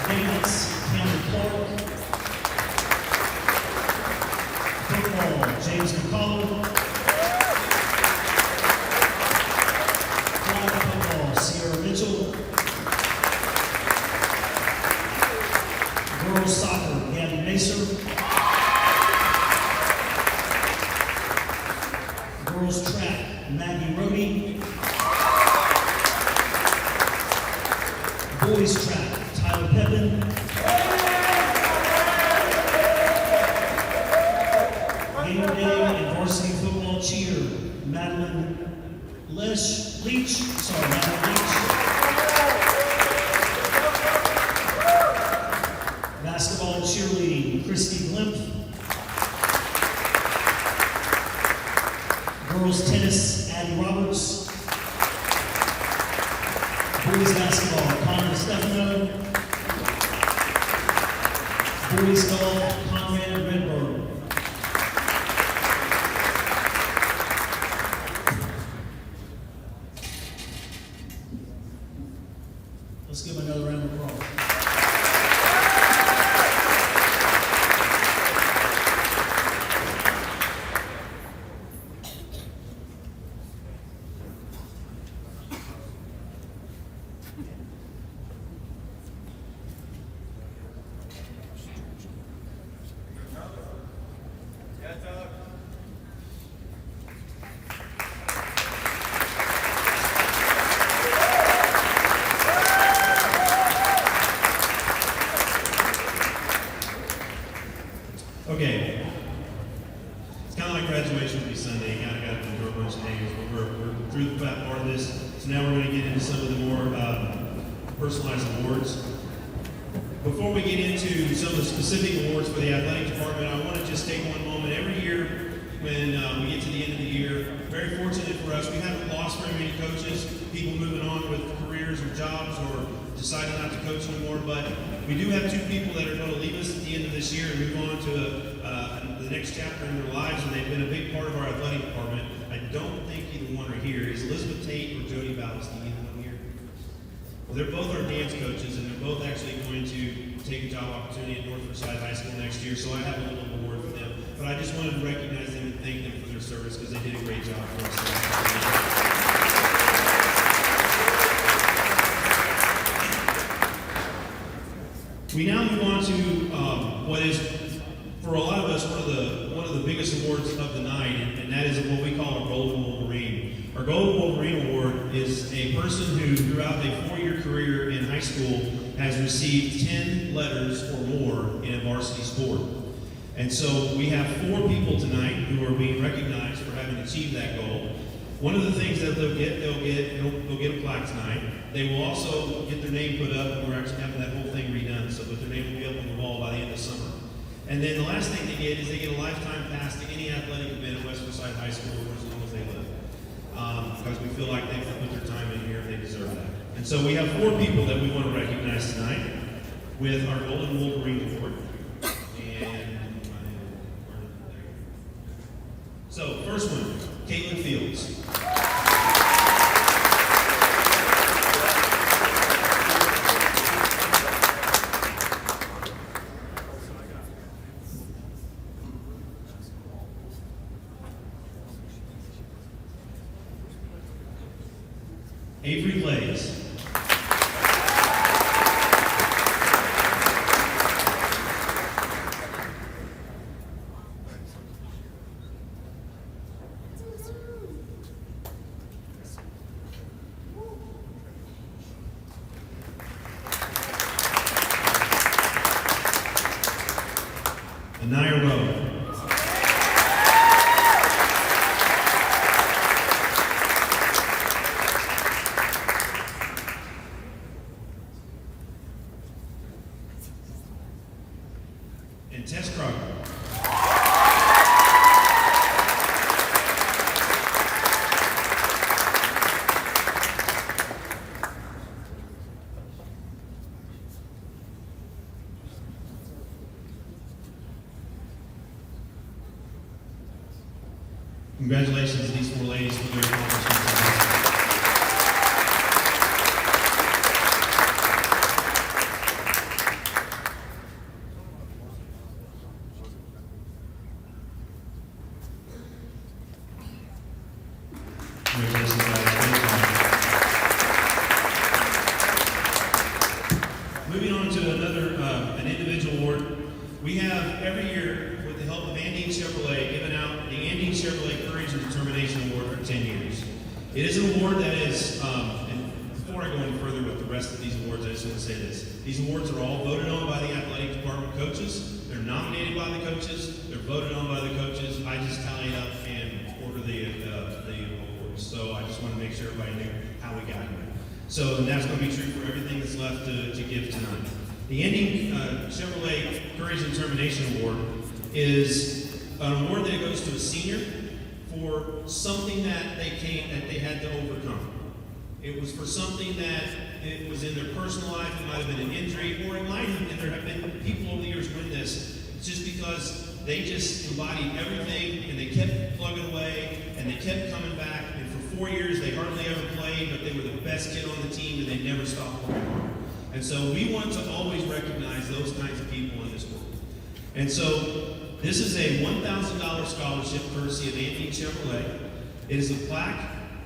Dance, Cameron Clark. Football, James McCullough. Flag football, Sierra Mitchell. Girls soccer, Gabby Macer. Girls track, Maggie Rohde. Boys track, Tyler Pepin. Game day and varsity football cheer, Madeline Leach. Basketball and cheerleading, Christy Glimpf. Girls tennis, Addie Roberts. Boys basketball, Connor Stefano. Boys golf, Conrad Redberg. Let's give them another round of applause. Before we get into some of the specific awards for the athletic department, I want to just take one moment. Every year when we get to the end of the year, very fortunate for us, we haven't lost very many coaches, people moving on with careers or jobs or deciding not to coach anymore, but we do have 2 people that are going to leave us at the end of this year and move on to the next chapter in their lives, and they've been a big part of our athletic department. I don't think either one are here. Is Elizabeth Tate or Jody Ballestein either one here? Well, they're both our dance coaches, and they're both actually going to take a job opportunity at North Forsyth High School next year, so I have a little award for them. But I just wanted to recognize them and thank them for their service because they did a great job for us. We now move on to what is, for a lot of us, one of the biggest awards of the night, and that is what we call our Golden Wolverine. Our Golden Wolverine Award is a person who, throughout a 4-year career in high school, has received 10 letters or more in a varsity sport. And so we have 4 people tonight who are being recognized for having achieved that goal. One of the things that they'll get a plaque tonight. They will also get their name put up, and we're actually having that whole thing redone, so that their name will be up on the wall by the end of summer. And then the last thing they get is they get a lifetime pass to any athletic event at West Forsyth High School for as long as they live. Because we feel like they've put their time in here and they deserve that. And so we have 4 people that we want to recognize tonight with our Golden Wolverine Award. So, first one, Caitlin Fields. Avery Blaze. Anaya Rowe. And Tess Crocker. Congratulations to these 4 ladies for their accomplishments. Congratulations, guys. Moving on to another, an individual award. We have every year, with the help of Andine Chevrolet, given out the Andine Chevrolet Courage and Determination Award for 10 years. It is an award that is, and before I go any further with the rest of these awards, I just want to say this. These awards are all voted on by the athletic department coaches. They're nominated by the coaches. They're voted on by the coaches. I just tally up and order the awards. So I just want to make sure everybody knew how we got here. So and that's going to be true for everything that's left to give tonight. The Andine Chevrolet Courage and Determination Award is an award that goes to a senior for something that they had to overcome. It was for something that it was in their personal life. It might have been an injury, or it might have been, there have been people over the years win this just because they just embodied everything and they kept plugging away and they kept coming back. And for 4 years they hardly ever played, but they were the best kid on the team and they never stopped working hard. And so we want to always recognize those kinds of people in this world. And so this is a $1,000 scholarship courtesy of Andine Chevrolet. It is a plaque,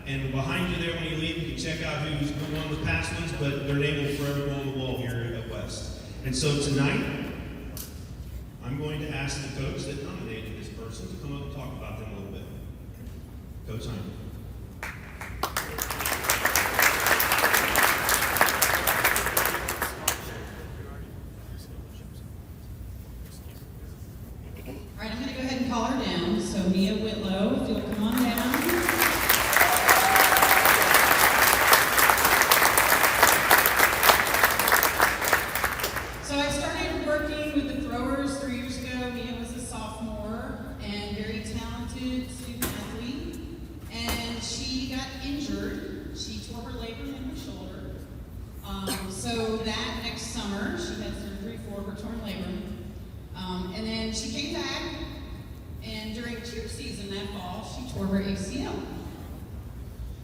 and behind you there when you leave, you can check out who won the past ones, but their name will forever go on the wall here at West. And so tonight, I'm going to ask the coach that nominated this person to come up and talk about them a little bit. Coach Hyman. All right, I'm going to go ahead and call her down. So Mia Whitlow, if you'll come on down. So I I started working with the throwers 3 years ago. Mia was a sophomore and very talented student athlete. And she got injured. She tore her labrum in her shoulder. So that next summer, she had surgery for her torn labrum. And then she came back, and during cheer season that fall, she tore her ACL.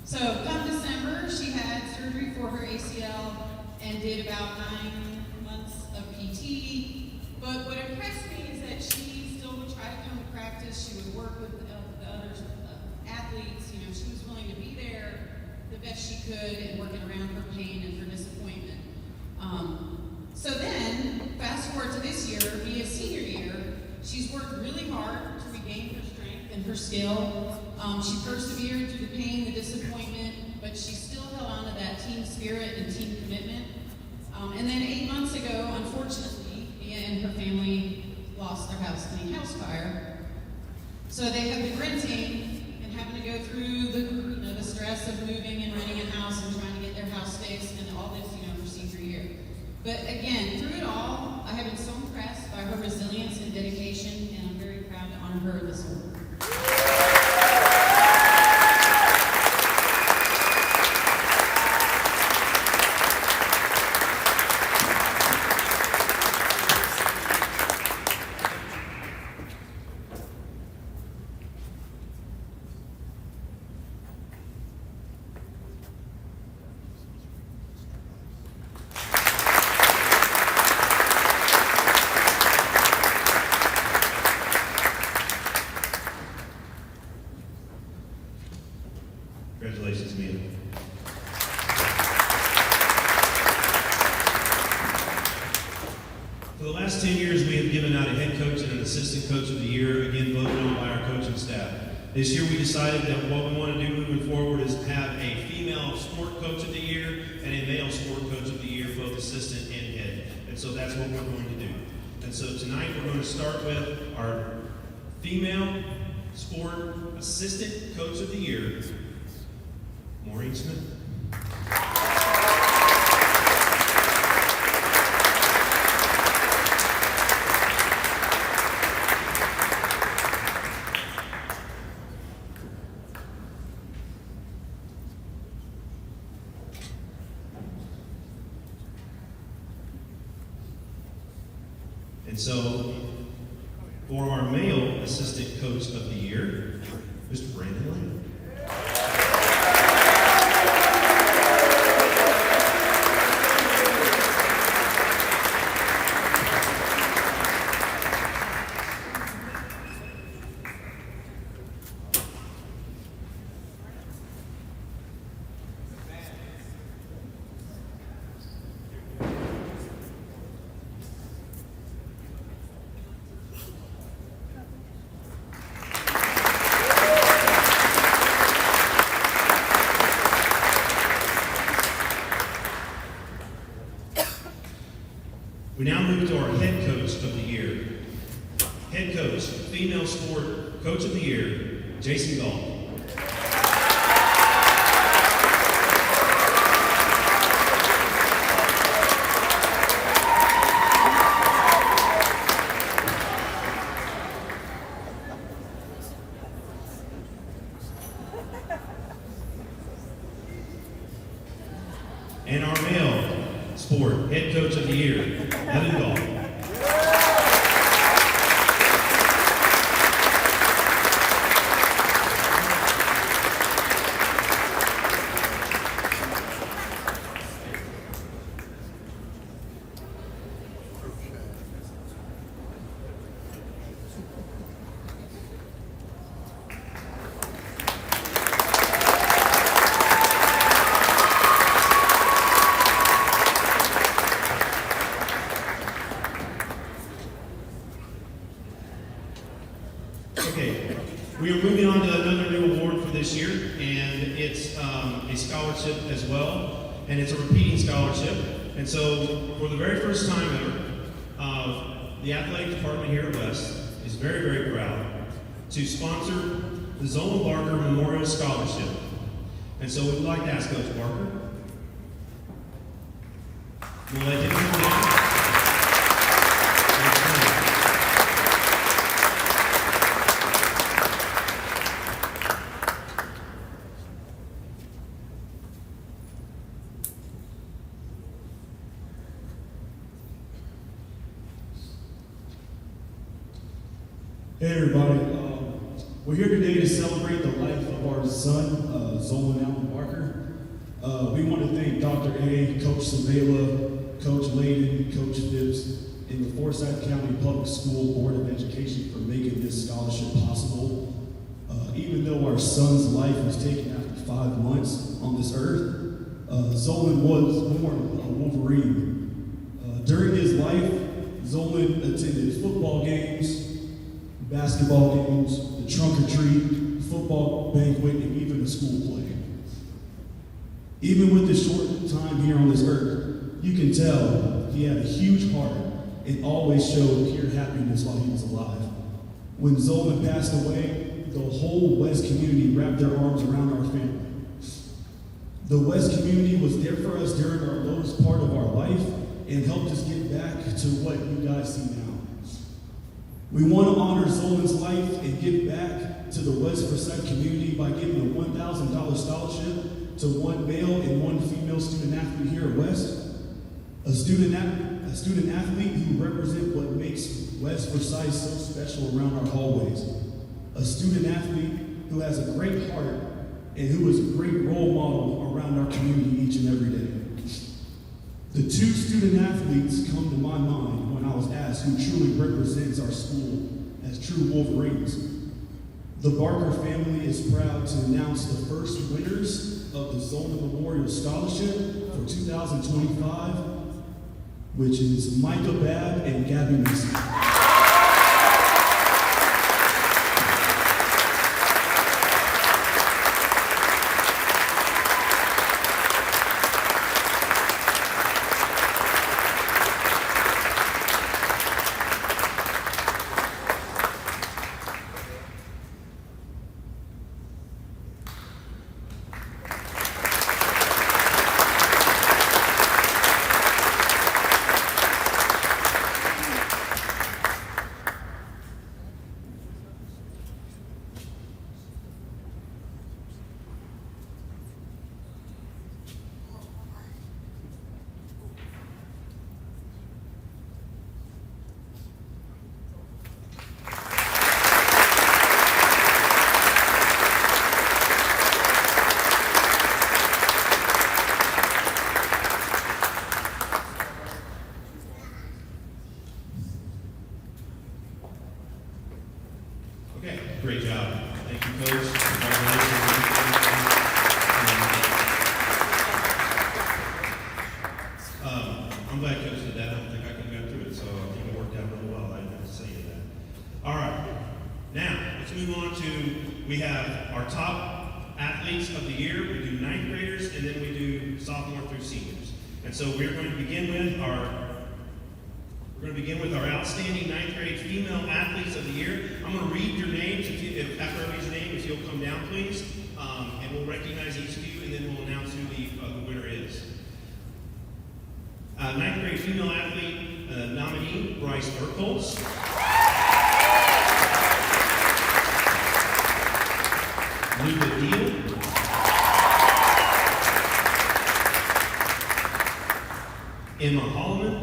So come December, she had surgery for her ACL and did about 9 months of PT. But what impressed me is that she still would try to come to practice. She would work with the other athletes. You know, she was willing to be there the best she could and working around her pain and her disappointment. So then, fast forward to this year, Mia's senior year, she's worked really hard to regain her strength and her skill. She persevered through the pain, the disappointment, but she still held on to that team spirit and team commitment. And then 8 months ago, unfortunately, Mia and her family lost their house in a house fire. So they have been renting and having to go through the stress of moving and renting a house and trying to get their house fixed and all this, her senior year. But again, through it all, I have been so impressed by her resilience and dedication, and I'm very proud to honor her this award. Congratulations, Mia. For the last 10 years, we have given out a head coach and an assistant coach of the year, again voted on by our coaching staff. This year we decided that what we want to do moving forward is have a female sport coach of the year and a male sport coach of the year, both assistant and head. And so that's what we're going to do. And so tonight we're going to start with our female sport assistant coach of the year, Maureen Smith. And so, for our male assistant coach of the year, Mr. Brandon Lane. We now move to our head coach of the year. Head coach, female sport coach of the year, Jason Gall. And our male sport head coach of the year, Evan Gall. Okay, we are moving on to another new award for this year, and it's a scholarship as well, and it's a repeating scholarship. And so, for the very first time ever, the athletic department here at West is very, very proud to sponsor the Zola Barker Memorial Scholarship. And so, we would like to ask Coach Barker. We'll let him come down. Hey everybody, we're here today to celebrate the life of our son, Zolan Allen Barker. We want to thank Dr. A, Coach Savela, Coach Layden, Coach Phipps, and the Forsyth County Public School Board of Education for making this scholarship possible. Even though our son's life was taken after 5 months on this earth, Zolan was born a Wolverine. During his life, Zolan attended football games, basketball games, the trunk or treat, football banquet, and even a school play. Even with the short time here on this earth, you can tell he had a huge heart and always showed pure happiness while he was alive. When Zolan passed away, the whole West community wrapped their arms around our family. The West community was there for us during our lowest part of our life and helped us get back to what you guys see now. We want to honor Zolan's life and give back to the West Forsyth community by giving a $1,000 scholarship to one male and one female student athlete here at West. A student athlete who represent what makes West Forsyth so special around our hallways. A student athlete who has a great heart and who is a great role model around our community each and every day. The two student athletes come to my mind when I was asked who truly represents our school as true Wolverines. The Barker family is proud to announce the first winners of the Zolan Memorial Scholarship for 2025, which is Micah Babb and Gabby Mason. Okay, great job. Thank you, Coach. Congratulations. I'm glad Coach did that. I don't think I could have got through it, so I think it worked out really well. I didn't have to say that. All right, now let's move on to, we have our top athletes of the year. We do 9th graders, and then we do sophomore through seniors. And so we're going to begin with our outstanding 9th grade female athletes of the year. I'm going to read your names. After I read your name, if you'll come down, please, and we'll recognize each of you, and then we'll announce who the winner is. 9th grade female athlete nominee, Bryce Burkholz. Luca Deal. Emma Holloman.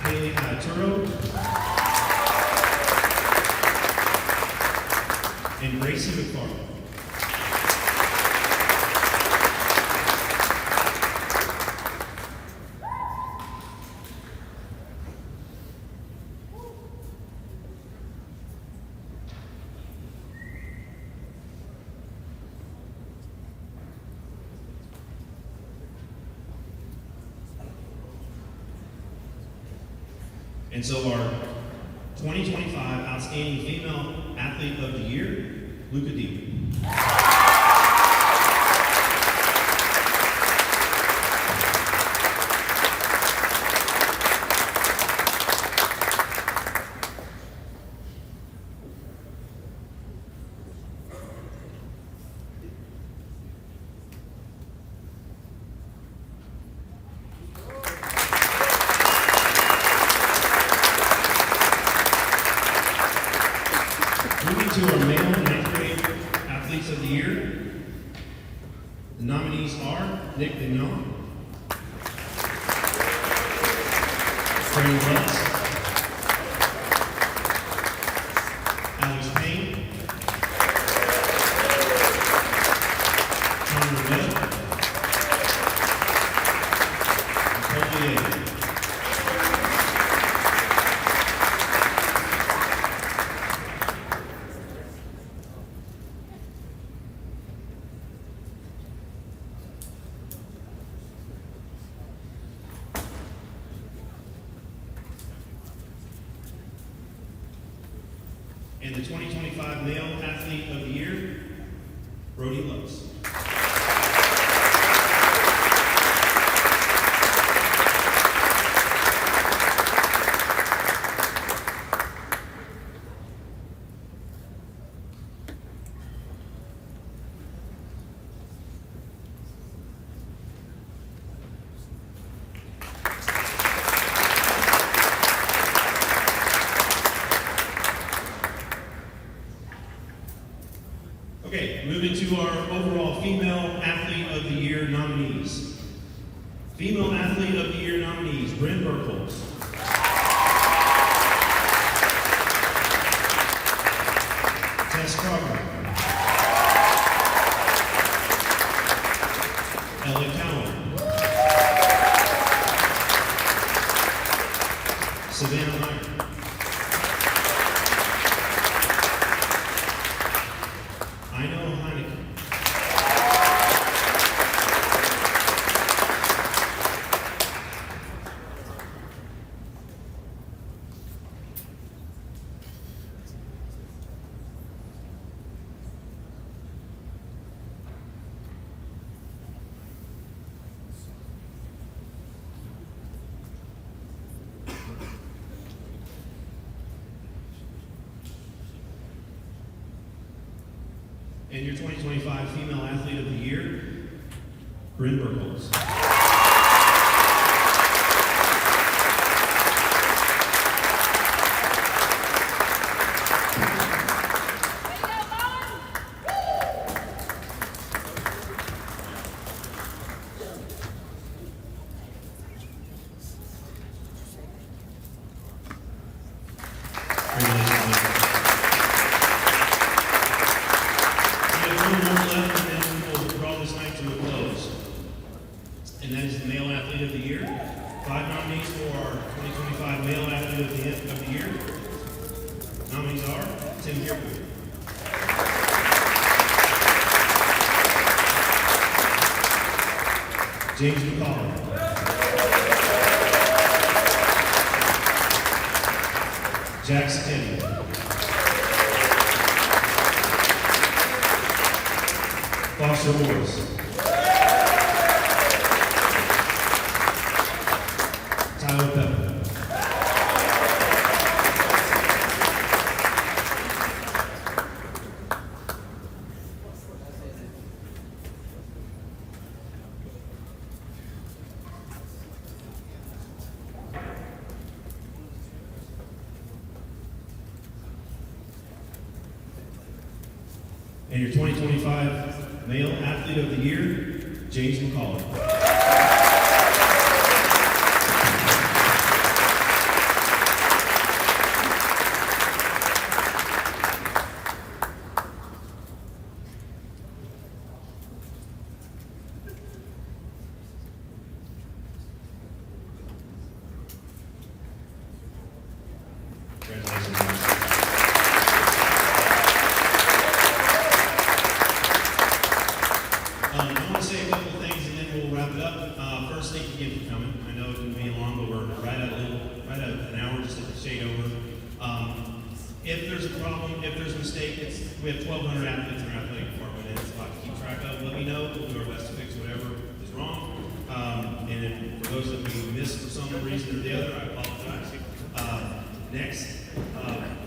Haley Turo. And Gracie McFarland. And so our 2025 Outstanding Female Athlete of the Year, Luca Deal. Moving to our male 9th grade athletes of the year, the nominees are Nick Vignon, Brandon Lutz, Alex Payne, Connor Webb, Nicole Leahy. And the 2025 Male Athlete of the Year, Brody Lutz. Okay, moving to our overall Female Athlete of the Year nominees. Female Athlete of the Year nominees, Bryn Burkholz, Tess Crawford, Ellie Cowan, Savannah Meyer, I know Heineken. And your 2025 Female Athlete of the Year, Bryn Burkholz. And that is the Male Athlete of the Year. 5 nominees for our 2025 Male Athlete of the Year. Nominees are Tim Hierwood, James McCall, Jack Steady, Foster Morris, Tyler Pepper, and your 2025 Male Athlete of the Year, James McCall. Congratulations. I want to say a couple of things and then we'll wrap it up. First, thank you again for coming. I know it can be long, but we're right at an hour, just at the shade over. If there's a problem, if there's a mistake, we have 1,200 athletes in our athletic department, and it's a lot to keep track of. Let me know. We'll do our best to fix whatever is wrong. And if, for those that we missed for some reason or the other, I apologize. Next,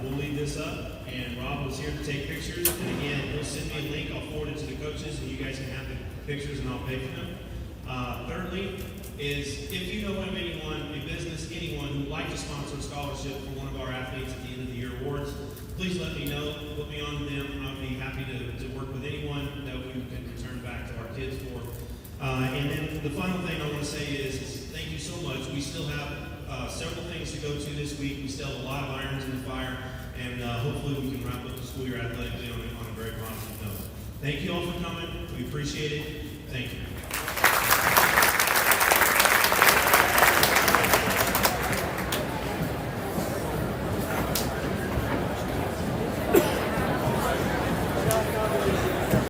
we'll leave this up, and Rob was here to take pictures. And again, he'll send me a link. I'll forward it to the coaches, and you guys can have the pictures, and I'll pay for them. Thirdly, is if you know of anyone, a business, anyone who would like to sponsor a scholarship for one of our athletes at the end of the year awards, please let me know. Put me on to them. I'll be happy to work with anyone that we can return back to our kids for. And then the final thing I want to say is thank you so much. We still have several things to go to this week. We still have a lot of irons in the fire, and hopefully we can wrap up the school year athletically on a very positive note. Thank you all for coming. We appreciate it. Thank you.